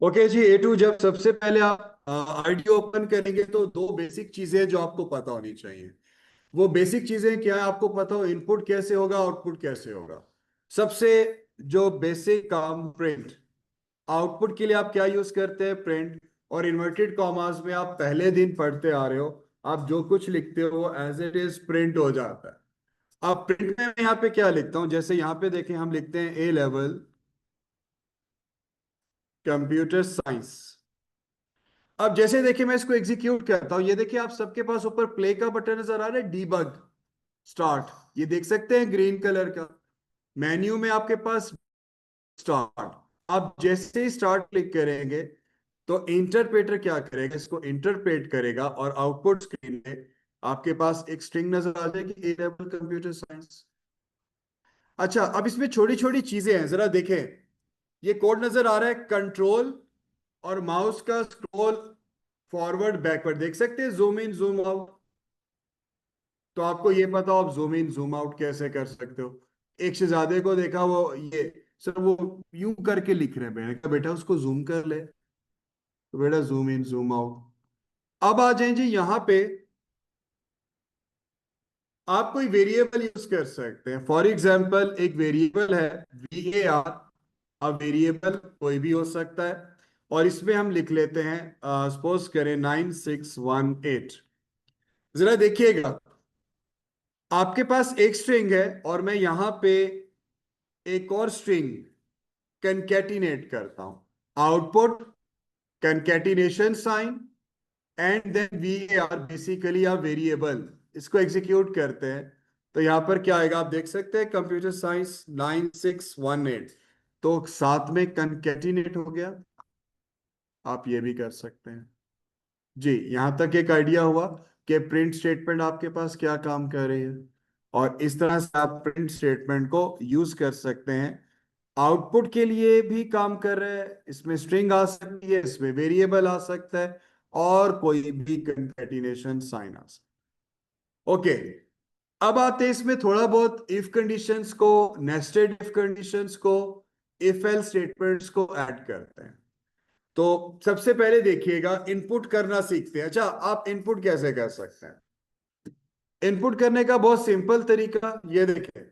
Okay जी, A to. जब सबसे पहले आप आईडी ओपन करेंगे तो दो बेसिक चीजें जो आपको पता होनी चाहिए। वो बेसिक चीजें क्या है, आपको पता हो इनपुट कैसे होगा, आउटपुट कैसे होगा। सबसे जो बेसिक काम, प्रिंट। आउटपुट के लिए आप क्या यूज करते हैं? प्रिंट। और इन्वर्टेड कॉमास में आप पहले दिन पढ़ते आ रहे हो, आप जो कुछ लिखते हो एज इट इज प्रिंट हो जाता है। अब प्रिंट में मैं यहाँ पे क्या लिखता हूँ, जैसे यहाँ पे देखें, हम लिखते हैं ए लेवल कंप्यूटर साइंस। अब जैसे देखिए मैं इसको एग्जीक्यूट करता हूं, ये देखिए आप सबके पास ऊपर प्ले का बटन नजर आ रहा है, डीबग स्टार्ट, ये देख सकते हैं ग्रीन कलर का। मेन्यू में आपके पास स्टार्ट। आप जैसे ही स्टार्ट क्लिक करेंगे तो इंटरप्रेटर क्या करेगा, इसको इंटरप्रेट करेगा और आउटपुट स्क्रीन में आपके पास एक स्ट्रिंग नजर आ जाएगी, ए लेवल कंप्यूटर साइंस। अच्छा, अब इसमें छोटी छोटी चीजें हैं, जरा देखें। ये कोड नजर आ रहा है, कंट्रोल और माउस का स्क्रॉल फॉरवर्ड बैकवर्ड, देख सकते हैं, जूम इन जूम आउट। तो आपको ये पता हो आप जूम इन जूम आउट कैसे कर सकते हो। एक शहजादे को देखा, वो ये सर वो यूं करके लिख रहे हैं, मैंने कहा बेटा उसको जूम कर ले, तो बेटा जूम इन जूम आउट। अब आ जाए जी यहाँ पे, आप कोई वेरिएबल यूज कर सकते हैं। फॉर एग्जाम्पल एक वेरिएबल है VAR। अब वेरिएबल कोई भी हो सकता है, और इसमें हम लिख लेते हैं, सपोज करें 9618। जरा देखिएगा, आपके पास एक स्ट्रिंग है और मैं यहां पे एक और स्ट्रिंग कंकैटिनेट करता हूं। Output concatenation sign and then VAR, basically आप वेरिएबल इसको एग्जीक्यूट करते हैं। तो यहां पर क्या आएगा, आप देख सकते हैं कंप्यूटर साइंस 9618। तो साथ में कंकैटिनेट हो गया। आप ये भी कर सकते हैं जी। यहां तक एक आइडिया हुआ कि प्रिंट स्टेटमेंट आपके पास क्या काम कर रही है, और इस तरह से आप प्रिंट स्टेटमेंट को यूज कर सकते हैं। आउटपुट के लिए भी काम कर रहे हैं, इसमें स्ट्रिंग आ सकती है, इसमें वेरिएबल आ सकता है, और कोई भी कंकैटिनेशन साइन आ सकता है। ओके, अब आते हैं इसमें थोड़ा बहुत इफ कंडीशंस को, नेस्टेड इफ कंडीशंस को, इफ एल स्टेटमेंट्स को ऐड करते हैं। तो सबसे पहले देखिएगा, इनपुट करना सीखते हैं। अच्छा, आप इनपुट कैसे कर सकते हैं? इनपुट करने का बहुत सिंपल तरीका ये देखें।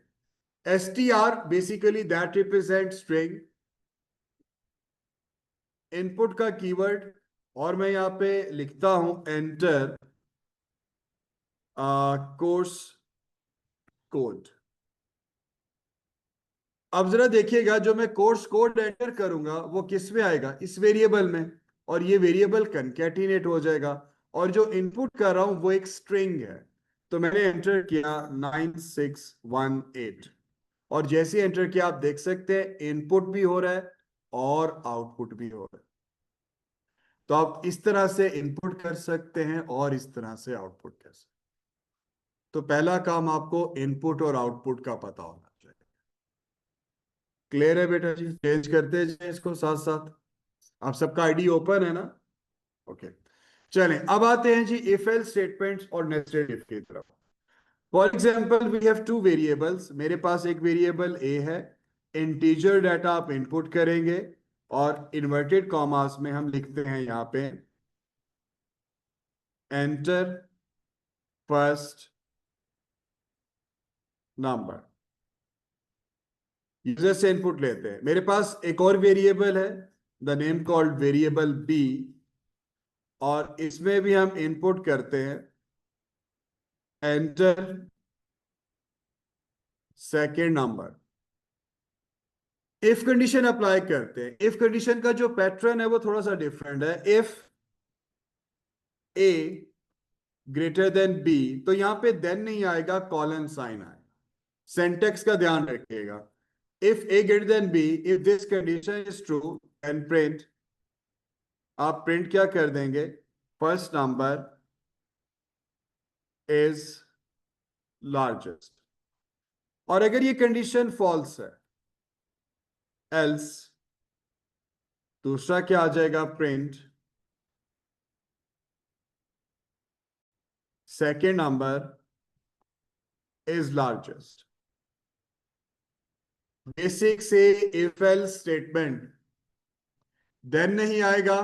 STR basically that represent string, input का कीवर्ड, और मैं यहां पे लिखता हूं एंटर कोर्स कोड। अब जरा देखिएगा, जो मैं कोर्स कोड एंटर करूंगा वो किस में आएगा, इस वेरिएबल में, और ये वेरिएबल कंकैटिनेट हो जाएगा। और जो इनपुट कर रहा हूं वो एक स्ट्रिंग है। तो मैंने एंटर किया 9618, और जैसे एंटर किया आप देख सकते हैं इनपुट भी हो रहा है और आउटपुट भी हो रहा है। तो आप इस तरह से इनपुट कर सकते हैं और इस तरह से आउटपुट कर सकते हैं। तो पहला काम आपको इनपुट और आउटपुट का पता होना चाहिए। क्लियर है बेटा जी? चेंज करते जाए इसको साथ साथ। आप सबका आईडी ओपन है ना? ओके, चलें अब आते हैं जी इफ एल स्टेटमेंट्स और नेस्टेड इफ की तरफ। For example we have two variables, मेरे पास एक वेरिएबल ए है, इंटीजर डाटा आप इनपुट करेंगे, और इन्वर्टेड कॉमास में हम लिखते हैं यहां पे एंटर फर्स्ट नंबर। यूजर से इनपुट लेते हैं। मेरे पास एक और वेरिएबल है, the name called variable B, और इसमें भी हम इनपुट करते हैं enter second number. If condition apply करते हैं। इफ कंडीशन का जो पैटर्न है वो थोड़ा सा डिफरेंट है। If A greater than B, तो यहां पे देन नहीं आएगा, कॉलन साइन आएगा। सेंटेक्स का ध्यान रखिएगा। If A greater than B, if this condition is true, and print, आप प्रिंट क्या कर देंगे, फर्स्ट नंबर इज लार्जेस्ट। और अगर ये कंडीशन फॉल्स है, एल्स, दूसरा क्या आ जाएगा, print second number is largest. Basic से इफ एल्स स्टेटमेंट देन नहीं आएगा,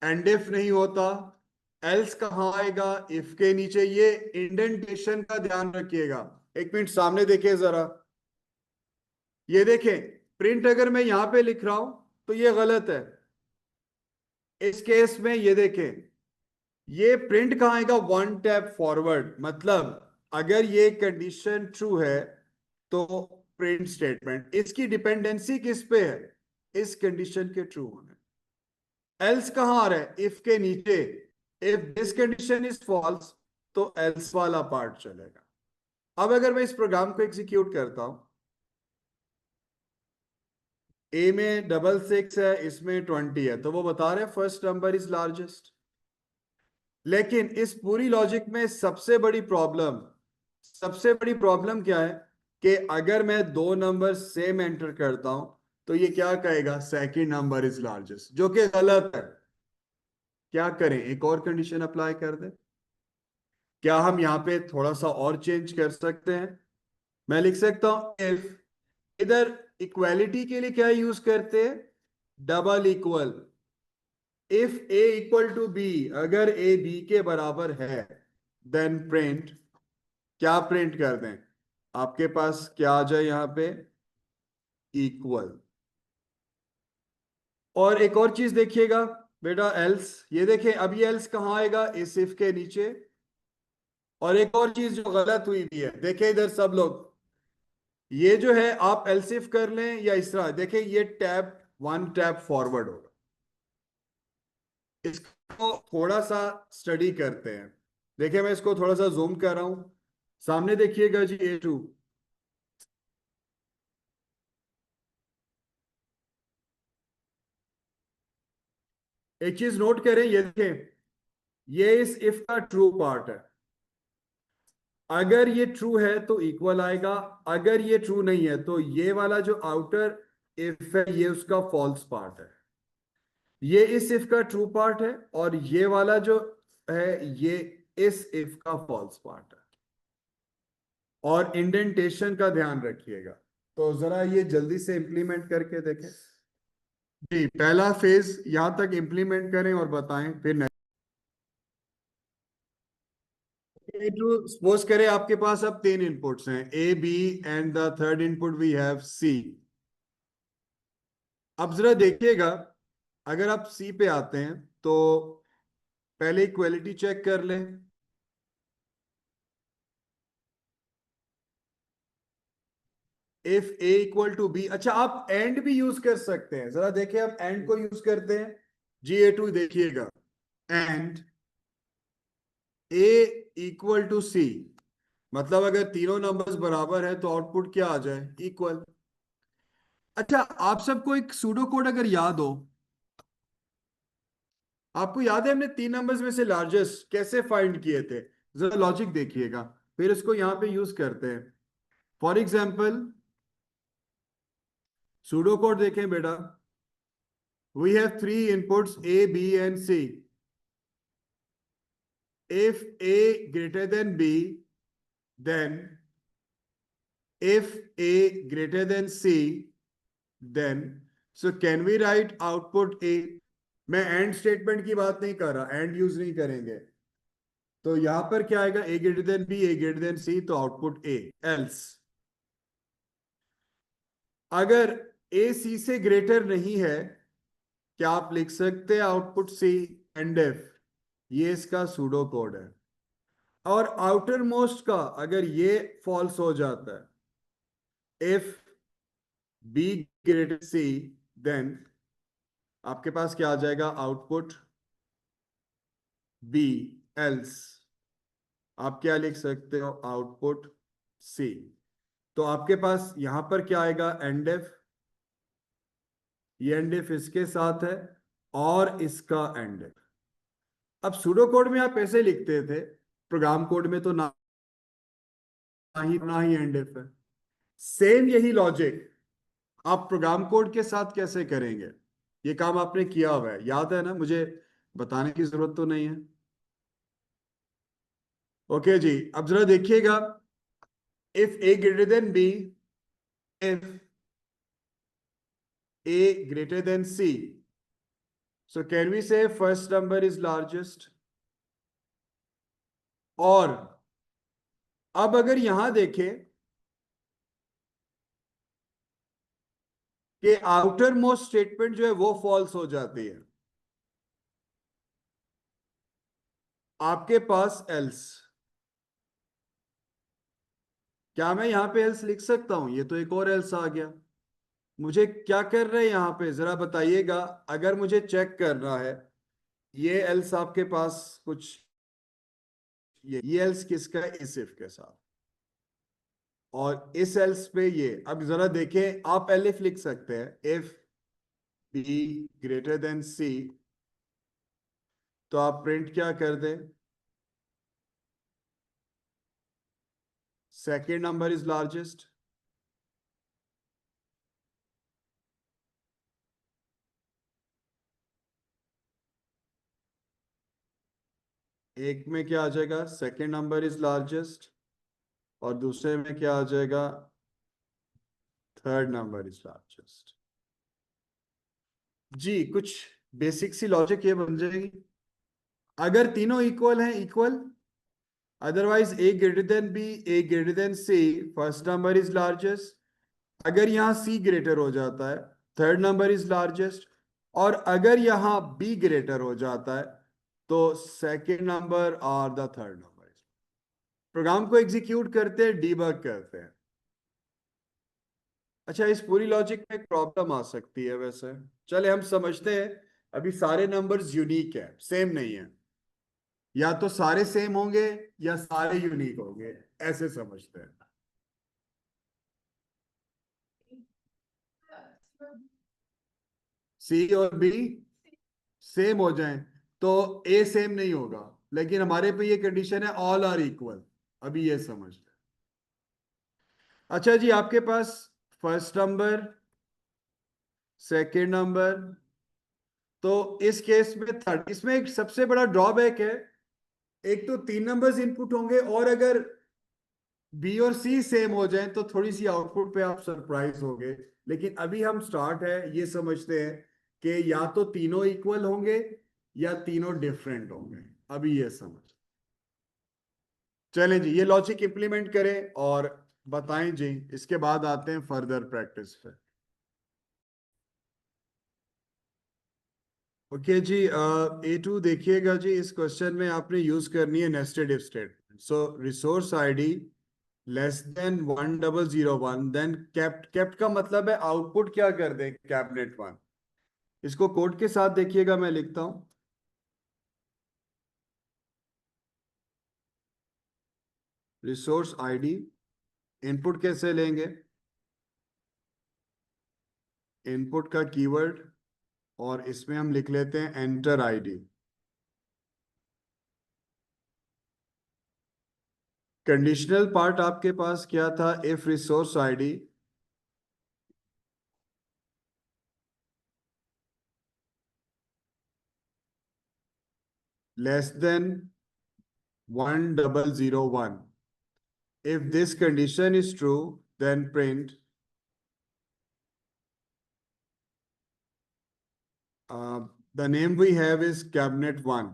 एंड इफ नहीं होता, एल्स कहाँ आएगा, इफ के नीचे। ये इंडेंटेशन का ध्यान रखिएगा। एक मिनट सामने देखिए जरा, ये देखें, प्रिंट अगर मैं यहां पे लिख रहा हूं तो ये गलत है। इस केस में ये देखें, ये प्रिंट कहाँ आएगा, वन टैप फॉरवर्ड। मतलब अगर ये कंडीशन ट्रू है तो प्रिंट स्टेटमेंट, इसकी डिपेंडेंसी किस पे है, इस कंडीशन के ट्रू होने। एल्स कहां आ रहा है, इफ के नीचे। If this condition is false तो एल्स वाला पार्ट चलेगा। अब अगर मैं इस प्रोग्राम को एग्जीक्यूट करता हूं, ए में 66 है, इसमें 20 है, तो वो बता रहे हैं फर्स्ट नंबर इज लार्जेस्ट। लेकिन इस पूरी लॉजिक में सबसे बड़ी प्रॉब्लम क्या है कि अगर मैं दो नंबर सेम एंटर करता हूं तो ये क्या कहेगा, सेकंड नंबर इज लार्जेस्ट, जो कि गलत है। क्या करें, एक और कंडीशन अप्लाई कर दें? क्या हम यहां पे थोड़ा सा और चेंज कर सकते हैं? मैं लिख सकता हूं इफ, इधर इक्वालिटी के लिए क्या यूज करते हैं, double equal. If A equal to B, अगर ए बी के बराबर है, देन प्रिंट, क्या प्रिंट कर दें, आपके पास क्या आ जाए यहां पे, इक्वल। और एक और चीज देखिएगा बेटा, एल्स, ये देखें अब ये एल्स कहां आएगा, इस इफ के नीचे। और एक और चीज जो गलत हुई भी है, देखें इधर सब लोग, ये जो है आप एल्सिफ कर लें या इस तरह देखें, ये टैप वन टैप फॉरवर्ड होगा। इसको थोड़ा सा स्टडी करते हैं। देखिए मैं इसको थोड़ा सा जूम कर रहा हूं, सामने देखिएगा जी, A2। एक चीज नोट करें, ये देखें, ये इस इफ का ट्रू पार्ट है। अगर ये ट्रू है तो इक्वल आएगा, अगर ये ट्रू नहीं है तो ये वाला जो आउटर इफ है ये उसका फॉल्स पार्ट है। ये इस इफ का ट्रू पार्ट है और ये वाला जो है ये इस इफ का फॉल्स पार्ट है। और इंडेंटेशन का ध्यान रखिएगा। तो जरा ये जल्दी से इंप्लीमेंट करके देखें जी। पहला फेज यहां तक इंप्लीमेंट करें और बताएं, फिर सपोज करें आपके पास अब तीन इनपुट्स हैं, A B, and the third input we have C. अब जरा देखिएगा, अगर आप सी पे आते हैं तो पहले इक्वलिटी चेक कर लें। If A equal to B, अच्छा आप एंड भी यूज कर सकते हैं, जरा देखिए आप एंड को यूज करते हैं जी। A2 देखिएगा, एंड ए इक्वल टू सी, मतलब अगर तीनों नंबर्स बराबर है तो आउटपुट क्या आ जाए, इक्वल। अच्छा आप सबको एक सूडो कोड अगर याद हो, आपको याद है हमने तीन नंबर्स में से लार्जेस्ट कैसे फाइंड किए थे, जरा लॉजिक देखिएगा, फिर इसको यहां पे यूज करते हैं। फॉर एग्जाम्पल सूडो कोड देखें बेटा, we have three inputs A B and C. if a greater than b, then if a greater than c, then so can we write output a। मैं and statement की बात नहीं कर रहा, and use नहीं करेंगे। तो यहां पर क्या आएगा, ए greater than B, A greater than सी, तो आउटपुट ए। एल्स अगर ए सी से ग्रेटर नहीं है, क्या आप लिख सकते हैं आउटपुट सी, एंड इफ, ये इसका सूडो कोड है। और आउटर मोस्ट का अगर ये फॉल्स हो जाता है, if B greater C, then आपके पास क्या आ जाएगा, आउटपुट बी। एल्स आप क्या लिख सकते हो, आउटपुट सी। तो आपके पास यहां पर क्या आएगा, एंड इफ, ये एंड इफ इसके साथ है और इसका एंड इफ। अब सूडो कोड में आप ऐसे लिखते थे, प्रोग्राम कोड में तो ना ही एंड इफ है। सेम यही लॉजिक आप प्रोग्राम कोड के साथ कैसे करेंगे, ये काम आपने किया हुआ है, याद है ना, मुझे बताने की जरूरत तो नहीं है। ओके जी, अब जरा देखिएगा, if A greater than B, if A greater than C, So can we say first number is largest? और अब अगर यहां देखें कि आउटर मोस्ट स्टेटमेंट जो है वो फॉल्स हो जाती है, आपके पास एल्स, क्या मैं यहां पे एल्स लिख सकता हूं? ये तो एक और एल्स आ गया। मुझे क्या कर रहे हैं यहां पे जरा बताइएगा, अगर मुझे चेक करना है ये एल्स आपके पास कुछ, ये एल्स किसका है? इस इफ के साथ, और इस एल्स पे ये, अब जरा देखें, आप एलिफ लिख सकते हैं, इफ बी ग्रेटर देन सी, तो आप प्रिंट क्या कर दें? Second number is largest. एक में क्या आ जाएगा? सेकेंड नंबर इज लार्जेस्ट, और दूसरे में क्या आ जाएगा? Third number is largest. जी, कुछ बेसिक सी लॉजिक ये बन जाएगी, अगर तीनों इक्वल हैं equal, otherwise A greater than B, A greater than C, first number is largest. अगर यहां सी ग्रेटर हो जाता है, थर्ड नंबर इज लार्जेस्ट। और अगर यहां बी ग्रेटर हो जाता है, तो सेकेंड नंबर और द थर्ड नंबर। प्रोग्राम को एग्जीक्यूट करते हैं, डीबग करते हैं। अच्छा, इस पूरी लॉजिक में एक प्रॉब्लम आ सकती है वैसे, चले हम समझते हैं। अभी सारे नंबर्स यूनिक है, सेम नहीं है, या तो सारे सेम होंगे या सारे यूनिक होंगे, ऐसे समझते हैं। सी और बी सेम हो जाएं तो ए सेम नहीं होगा, लेकिन हमारे पे ये कंडीशन है ऑल आर इक्वल। अभी ये समझ लें। अच्छा जी, आपके पास फर्स्ट नंबर, सेकेंड नंबर, तो इस केस में थर्ड, इसमें एक सबसे बड़ा ड्रॉबैक है, एक तो तीन नंबर्स इनपुट होंगे, और अगर बी और सी सेम हो जाएं तो थोड़ी सी आउटपुट पे आप सरप्राइज होंगे। लेकिन अभी हम स्टार्ट है ये समझते हैं कि या तो तीनों इक्वल होंगे या तीनों डिफरेंट होंगे। अभी ये समझ, चलें जी ये लॉजिक इंप्लीमेंट करें और बताएं जी, इसके बाद आते हैं फर्दर प्रैक्टिस पे। ओके जी, ए टू देखिएगा जी, इस क्वेश्चन में आपने यूज करनी है nested if statement. So resource ID less than 1001, then kept, kept का मतलब है आउटपुट क्या कर दे, कैबिनेट वन। इसको कोड के साथ देखिएगा, मैं लिखता हूं। रिसोर्स आईडी, इनपुट कैसे लेंगे? इनपुट का कीवर्ड, और इसमें हम लिख लेते हैं एंटर आईडी। कंडीशनल पार्ट आपके पास क्या था? If resource ID less than 1001, if this condition is true, then print the name we have is cabinet 1,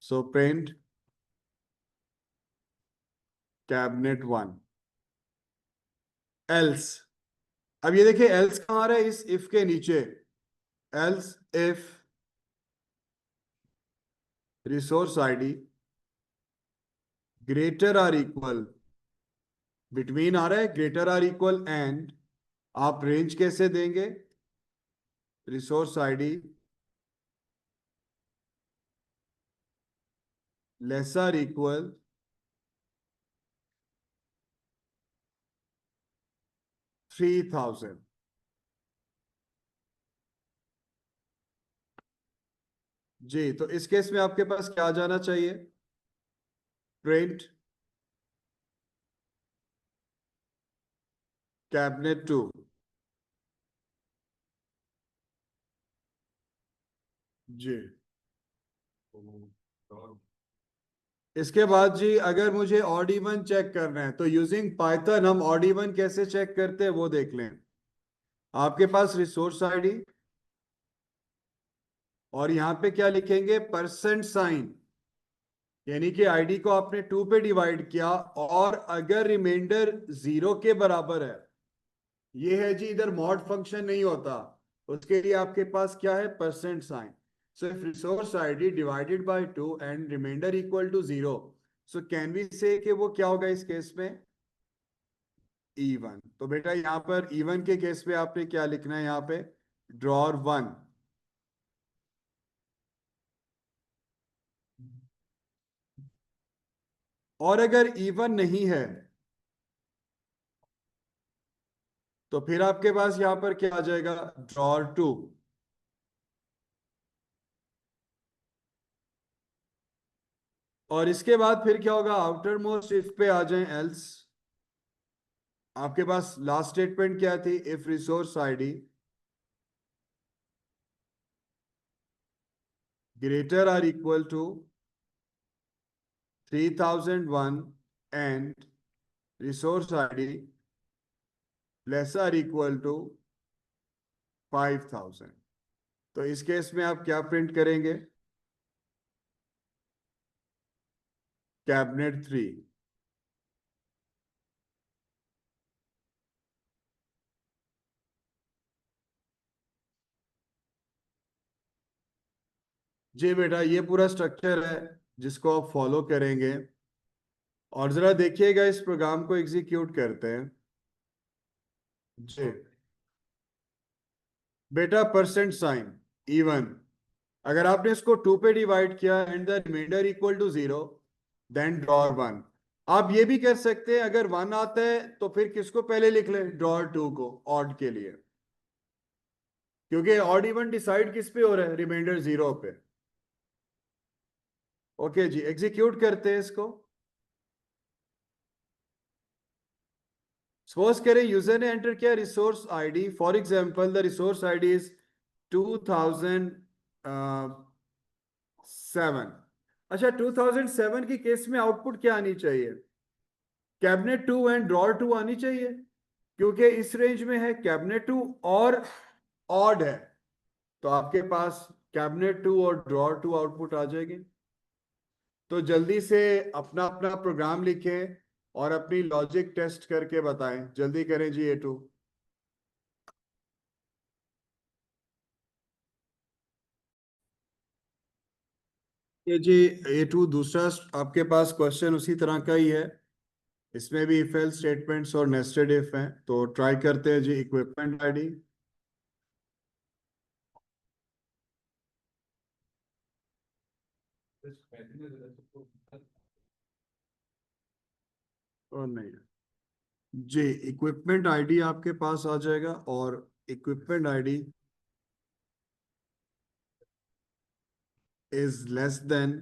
so print cabinet 1 else। अब ये देखिए else कहाँ आ रहा है? इस if के नीचे, else if resource id greater or equal, between आ रहा है, greater or equal, and आप रेंज कैसे देंगे? रिसोर्स आईडी लेस और इक्वल 3000। जी, तो इस केस में आपके पास क्या आ जाना चाहिए? Print cabinet 2। जी, इसके बाद जी अगर मुझे ऑड इवन चेक करना है तो यूजिंग पाइथन हम ऑड इवन कैसे चेक करते हैं वो देख लें। आपके पास रिसोर्स आईडी और यहाँ पे क्या लिखेंगे, परसेंट साइन, यानी कि आईडी को आपने 2 पे डिवाइड किया और अगर रिमाइंडर 0 के बराबर है, ये है जी, इधर मॉड फंक्शन नहीं होता, उसके लिए आपके पास क्या है, percent sign. So if resource ID divided by 2 and remainder equal to 0, so can we say कि वो क्या होगा इस केस में, इवन। तो बेटा यहाँ पर इवन के केस में आपने क्या लिखना है, यहाँ पे ड्रॉर 1। और अगर इवन नहीं है तो फिर आपके पास यहां पर क्या आ जाएगा, ड्रॉर 2। और इसके बाद फिर क्या होगा, आउटर मोस्ट इफ पे आ जाए एल्स। आपके पास लास्ट स्टेटमेंट क्या थी, if resource ID greater or equal to 3001 and resource ID less or equal to 5000। तो इस केस में आप क्या प्रिंट करेंगे, कैबिनेट 3। जी बेटा, ये पूरा स्ट्रक्चर है जिसको आप फॉलो करेंगे। और जरा देखिएगा, इस प्रोग्राम को एग्जीक्यूट करते हैं। जी बेटा, परसेंट साइन इवन, अगर आपने इसको 2 पे डिवाइड किया and the remainder equal to 0, then drawer 1। आप ये भी कर सकते हैं, अगर 1 आता है तो फिर किसको पहले लिख लें, ड्रॉर 2 को, ऑड के लिए, क्योंकि ऑड इवन डिसाइड किस पे हो रहा है, रिमाइंडर 0 पे। ओके जी, एग्जीक्यूट करते हैं इसको। सपोज करें यूजर ने एंटर किया resource ID, for example the resource ID is 2007। अच्छा, 2007 की केस में आउटपुट क्या आनी चाहिए, कैबिनेट 2 एंड ड्रॉर 2 आनी चाहिए, क्योंकि इस रेंज में है कैबिनेट 2 और ऑड है, तो आपके पास कैबिनेट 2 और ड्रॉर 2 आउटपुट आ जाएगी। तो जल्दी से अपना अपना प्रोग्राम लिखें और अपनी लॉजिक टेस्ट करके बताएं, जल्दी करें जी A2। ये जी A2 दूसरा आपके पास क्वेश्चन उसी तरह का ही है, इसमें भी इफ एल्स स्टेटमेंट्स और नेस्टेड इफ हैं, तो ट्राई करते हैं जी, इक्विपमेंट आईडी। और नहीं जी, इक्विपमेंट आईडी आपके पास आ जाएगा, और equipment ID is less than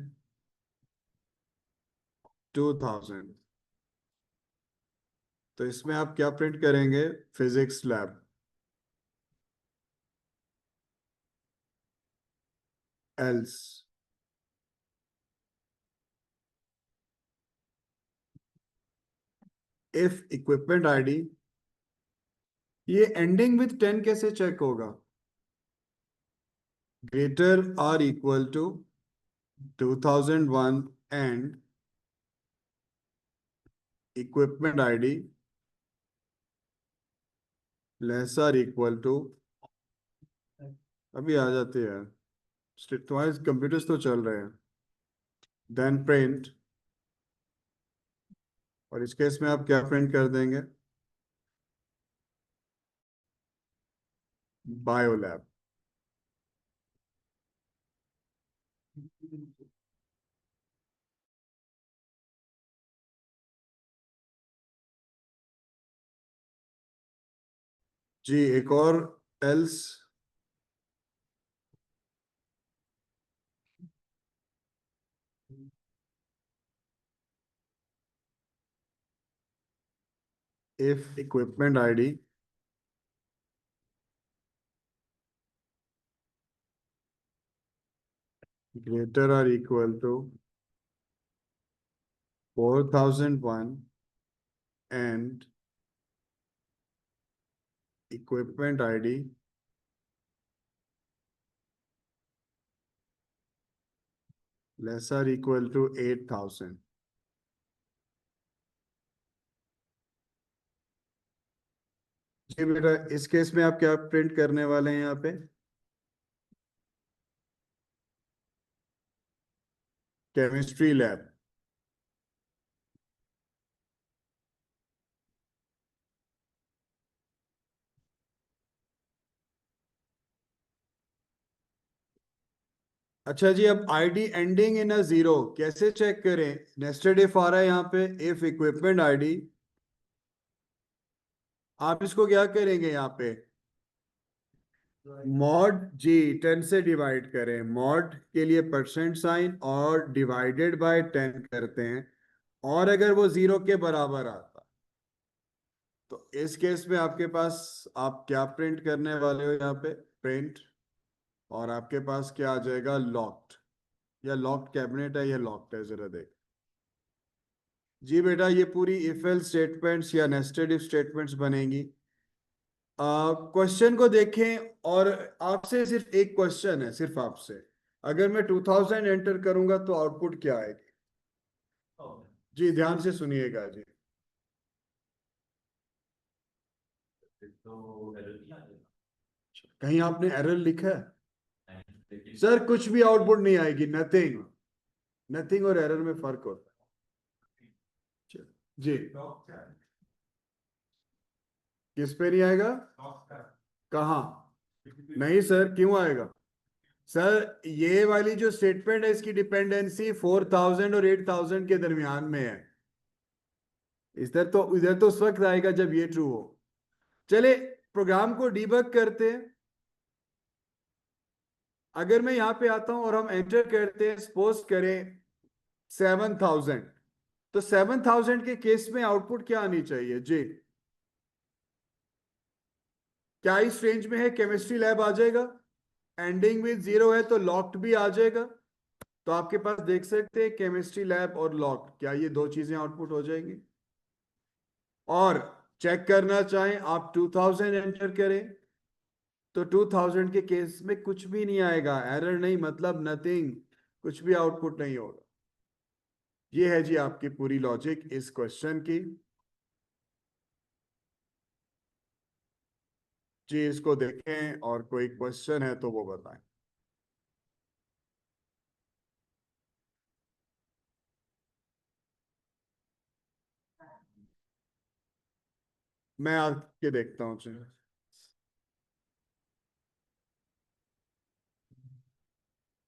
2000। तो इसमें आप क्या प्रिंट करेंगे, physics lab, else. If equipment ID, ये एंडिंग विथ 10 कैसे चेक होगा, greater or equal to 2001 and equipment ID less or equal to, अभी आ जाते हैं, तुम्हारे कंप्यूटर्स तो चल रहे हैं, देन प्रिंट। और इस केस में आप क्या प्रिंट कर देंगे, बायोलैब। जी एक और else, if equipment ID greater or equal to 4001 and equipment ID less or equal to 8,000। जी बेटा, इस केस में आप क्या प्रिंट करने वाले हैं यहाँ पे? Chemistry lab. अच्छा जी, अब ID ending in a zero कैसे चेक करें? नेस्टेड इफ आ रहा है यहाँ पे, इफ इक्विपमेंट आईडी। आप इसको क्या करेंगे यहाँ पे? मॉड जी 10 से डिवाइड करें, मॉड के लिए परसेंट साइन और डिवाइडेड बाय 10 करते हैं। और अगर वो जीरो के बराबर आता तो इस केस में आपके पास, आप क्या प्रिंट करने वाले हो यहाँ पे? प्रिंट, और आपके पास क्या आ जाएगा? लॉक्ड। या लॉक्ड कैबिनेट है या लॉक्ड है, जरा देख। जी बेटा, ये पूरी इफ एल्स स्टेटमेंट्स या नेस्टेड इफ स्टेटमेंट्स बनेंगी। क्वेश्चन को देखें, और आपसे सिर्फ एक क्वेश्चन है, सिर्फ आपसे। अगर मैं 2000 एंटर करूंगा तो आउटपुट क्या आएगी? जी ध्यान से सुनिएगा जी। कहीं आपने एरर लिखा है? सर कुछ भी आउटपुट नहीं आएगी, नथिंग। नथिंग और एरर में फर्क होता है। जी, किस पे नहीं आएगा? कहाँ? नहीं सर, क्यों आएगा? सर ये वाली जो स्टेटमेंट है, इसकी डिपेंडेंसी 4000 और 8000 के दरमियान में है। इधर तो उस वक्त आएगा जब ये ट्रू हो। चले, प्रोग्राम को डीबग करते हैं। अगर मैं यहां पे आता हूं और हम एंटर करते हैं, सपोज करें 7000, तो 7000 के केस में आउटपुट क्या आनी चाहिए जी? क्या इस रेंज में है? केमिस्ट्री लैब आ जाएगा। एंडिंग विद जीरो है तो लॉक्ड भी आ जाएगा। तो आपके पास देख सकते हैं केमिस्ट्री लैब और लॉक्ड, क्या ये दो चीजें आउटपुट हो जाएंगी? और चेक करना चाहें आप, 2000 एंटर करें तो 2000 के केस में कुछ भी नहीं आएगा, एरर नहीं, मतलब नथिंग, कुछ भी आउटपुट नहीं होगा। ये है जी आपकी पूरी लॉजिक इस क्वेश्चन की। जी इसको देखें, और कोई क्वेश्चन है तो वो बताएं। मैं आके देखता हूँ जी।